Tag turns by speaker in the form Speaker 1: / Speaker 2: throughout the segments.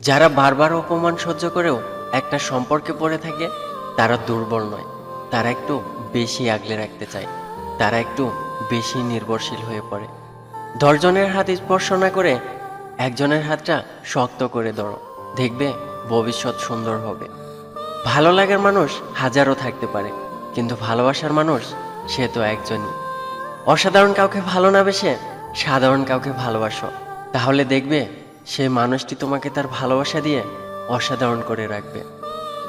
Speaker 1: যারা বারবার অপমান সহ্য করেও একটা সম্পর্কে পড়ে থাকে তারা দুর্বল নয়, তারা একটু বেশি আগলে রাখতে চায়, তারা একটু বেশি নির্ভরশীল হয়ে পড়ে। 10 জনের হাত স্পর্শ না করে একজনের হাতটা শক্ত করে ধরো, দেখবে ভবিষ্যৎ সুন্দর হবে। ভালো লাগার মানুষ হাজারো থাকতে পারে, কিন্তু ভালোবাসার মানুষ সে তো একজনই। অসাধারণ কাউকে ভালো না বেসে সাধারণ কাউকে ভালোবাসো, তাহলে দেখবে সেই মানুষটি তোমাকে তার ভালোবাসা দিয়ে অসাধারণ করে রাখবে।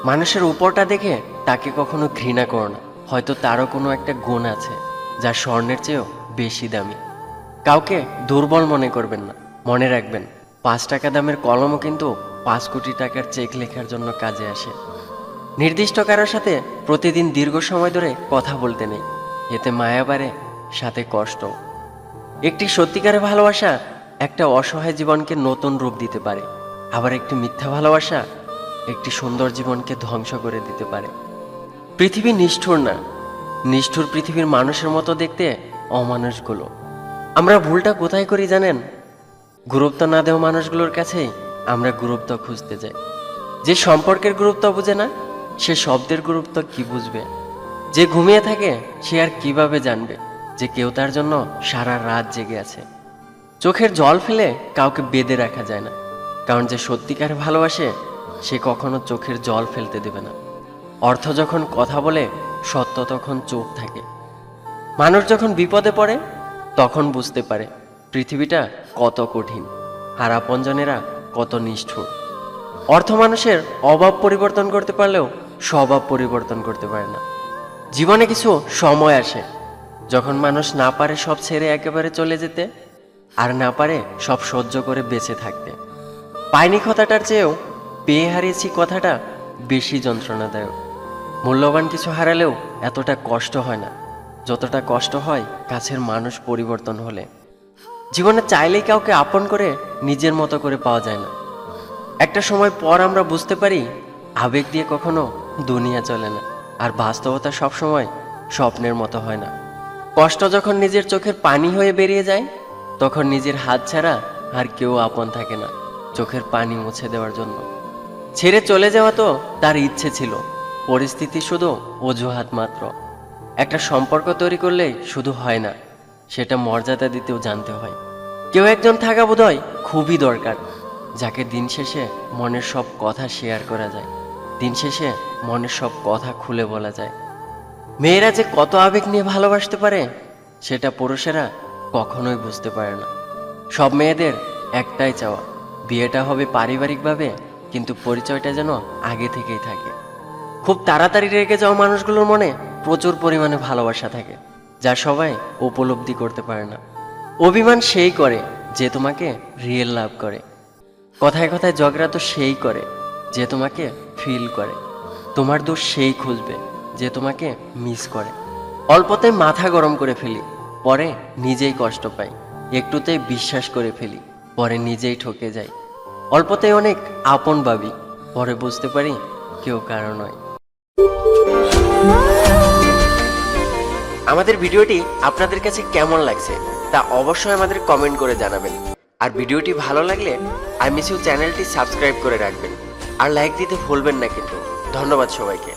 Speaker 1: মানুষের উপরটা দেখে তাকে কখনো ঘৃণা করো না, হয়তো তারও কোনো একটা গুণ আছে যা স্বর্ণের চেয়েও বেশি দামি। কাউকে দুর্বল মনে করবেন না, মনে রাখবেন 5 টাকা দামের কলমও কিন্তু 5 কোটি টাকার চেক লেখার জন্য কাজে আসে। নির্দিষ্ট কারোর সাথে প্রতিদিন দীর্ঘ সময় ধরে কথা বলতে নেই, এতে মায়া বাড়ে, সাথে কষ্ট। একটি সত্যিকারের ভালোবাসা একটা অসহায় জীবনকে নতুন রূপ দিতে পারে, আবার একটি মিথ্যা ভালোবাসা একটি সুন্দর জীবনকে ধ্বংস করে দিতে পারে। পৃথিবী নিষ্ঠুর না, নিষ্ঠুর পৃথিবীর মানুষের মতো দেখতে অমানুষগুলো। আমরা ভুলটা কোথায় করি জানেন? গুরুত্ব না দেওয়া মানুষগুলোর কাছেই আমরা গুরুত্ব খুঁজতে যাই। যে সম্পর্কের গুরুত্ব বুঝে না সে শব্দের গুরুত্ব কি বুঝবে? যে ঘুমিয়ে থাকে সে আর কিভাবে জানবে যে কেউ তার জন্য সারা রাত জেগে আছে? চোখের জল ফেলে কাউকে বেঁধে রাখা যায় না, কারণ যে সত্যিকার ভালোবাসে সে কখনো চোখের জল ফেলতে দেবে না। অর্থ যখন কথা বলে, সত্য তখন চুপ থাকে। মানুষ যখন বিপদে পড়ে তখন বুঝতে পারে পৃথিবীটা কত কঠিন, আর আপনজনেরা কত নিষ্ঠুর। অর্থ মানুষের অভাব পরিবর্তন করতে পারলেও স্বভাব পরিবর্তন করতে পারে না। জীবনে কিছু সময় আসে যখন মানুষ না পারে সব ছেড়ে একেবারে চলে যেতে, আর না পারে সব সহ্য করে বেঁচে থাকতে। পাইনি কথাটার চেয়েও পেয়ে হারিয়েছি কথাটা বেশি যন্ত্রণাদায়ক। মূল্যবান কিছু হারালেও এতটা কষ্ট হয় না যতটা কষ্ট হয় কাছের মানুষ পরিবর্তন হলে। জীবনে চাইলেই কাউকে আপন করে নিজের মতো করে পাওয়া যায় না। একটা সময় পর আমরা বুঝতে পারি আবেগ দিয়ে কখনো দুনিয়া চলে না, আর বাস্তবতা সবসময় স্বপ্নের মতো হয় না। কষ্ট যখন নিজের চোখের পানি হয়ে বেরিয়ে যায় তখন নিজের হাত ছাড়া আর কেউ আপন থাকে না চোখের পানি মুছে দেওয়ার জন্য। ছেড়ে চলে যাওয়া তো তার ইচ্ছে ছিল, পরিস্থিতি শুধু অজুহাত মাত্র। একটা সম্পর্ক তৈরি করলেই শুধু হয় না, সেটা মর্যাদা দিতেও জানতে হয়। কেউ একজন থাকা বোধহয় খুবই দরকার, যাকে দিন শেষে মনের সব কথা শেয়ার করা যায়, দিন শেষে মনের সব কথা খুলে বলা যায়। মেয়েরা যে কত আবেগ নিয়ে ভালোবাসতে পারে সেটা পুরুষেরা কখনোই বুঝতে পারে না। সব মেয়েদের একটাই চাওয়া, বিয়েটা হবে পারিবারিকভাবে, কিন্তু পরিচয়টা যেন আগে থেকেই থাকে। খুব তাড়াতাড়ি রেগে যাওয়া মানুষগুলোর মনে প্রচুর পরিমাণে ভালোবাসা থাকে, যা সবাই উপলব্ধি করতে পারে না। অভিমান সেই করে যে তোমাকে রিয়েল লাভ করে। কথায় কথায় ঝগড়া তো সেই করে যে তোমাকে ফিল করে। তোমার দোষ সেই খুঁজবে যে তোমাকে মিস করে। অল্পতে মাথা গরম করে ফেলি, পরে নিজেই কষ্ট পাই। একটুতেই বিশ্বাস করে ফেলি, পরে নিজেই ঠকে যাই। অল্পতে অনেক আপন ভাবি, পরে বুঝতে পারি কেউ কারো নয়। আমাদের ভিডিওটি আপনাদের কাছে কেমন লাগছে তা অবশ্যই আমাদের কমেন্ট করে জানাবেন। আর ভিডিওটি ভালো লাগলে আই মিস ইউ চ্যানেলটি সাবস্ক্রাইব করে রাখবেন, আর লাইক দিতে ভুলবেন না কিন্তু। ধন্যবাদ সবাইকে।